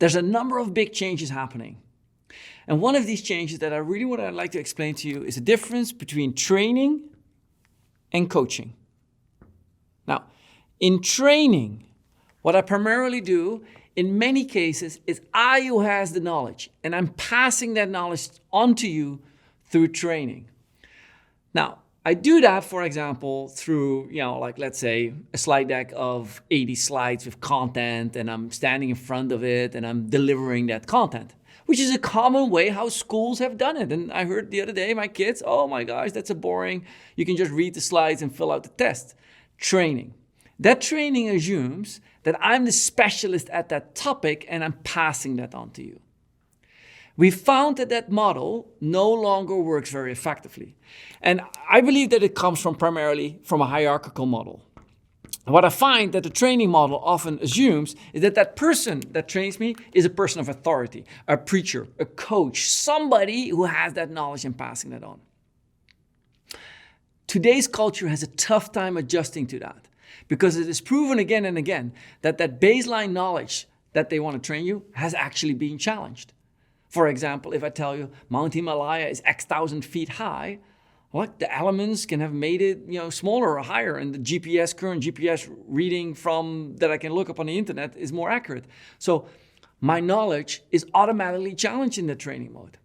there's a number of big changes happening. And one of these changes that I'd like to explain to you is the difference between training and coaching. Now, in training, what I primarily do in many cases is I who has the knowledge, and I'm passing that knowledge on to you through training. Now, I do that, for example, through, like let's say a slide deck of 80 slides with content, and I'm standing in front of it and I'm delivering that content, which is a common way how schools have done it. And I heard the other day, my kids, oh my gosh, that's a boring, you can just read the slides and fill out the test. Training. That training assumes that I'm the specialist at that topic and I'm passing that on to you. We found that model no longer works very effectively. And I believe that it comes primarily from a hierarchical model. What I find that the training model often assumes is that person that trains me is a person of authority, a preacher, a coach, somebody who has that knowledge and passing that on. Today's culture has a tough time adjusting to that because it is proven again and again that baseline knowledge that they want to train you has actually been challenged. For example, if I tell you Mount Himalaya is X thousand feet high, well, the elements can have made it smaller or higher, and the current GPS reading that I can look up on the internet is more accurate. So my knowledge is automatically challenged in the training mode.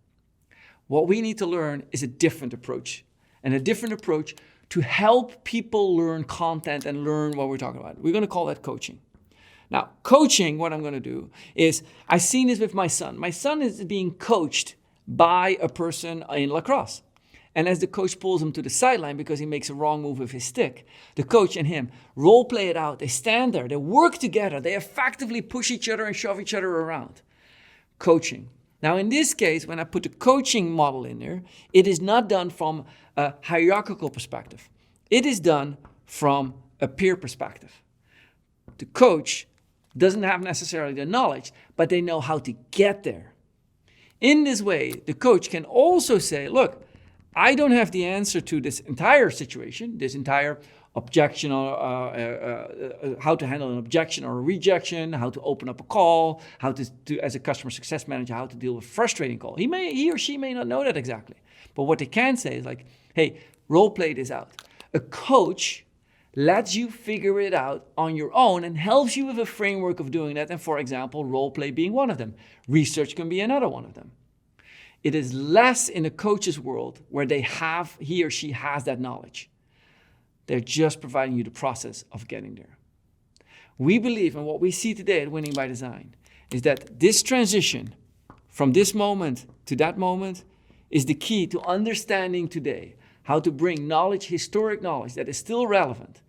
What we need to learn is a different approach, and a different approach to help people learn content and learn what we're talking about. We're going to call that coaching. Now, coaching, what I'm going to do is, I've seen this with my son. My son is being coached by a person in lacrosse. And as the coach pulls him to the sideline because he makes a wrong move with his stick, the coach and him role play it out. They stand there, they work together, they effectively push each other and shove each other around. Coaching. Now, in this case, when I put the coaching model in there, it is not done from a hierarchical perspective. It is done from a peer perspective. The coach doesn't have necessarily the knowledge, but they know how to get there. In this way, the coach can also say, look, I don't have the answer to this entire situation, this entire objection, or how to handle an objection or a rejection, how to open up a call, how to as a customer success manager, how to deal with a frustrating call. He or she may not know that exactly. But what they can say is like, hey, role play this out. A coach lets you figure it out on your own and helps you with a framework of doing that. And for example, role play being one of them. Research can be another one of them. It is less in a coach's world where he or she has that knowledge. They're just providing you the process of getting there. We believe, and what we see today at Winning by Design, is that this transition from this moment to that moment is the key to understanding today how to bring knowledge, historic knowledge that is still relevant,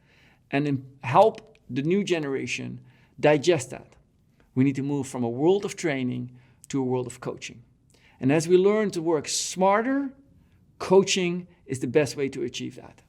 and then help the new generation digest that. We need to move from a world of training to a world of coaching. And as we learn to work smarter, coaching is the best way to achieve that.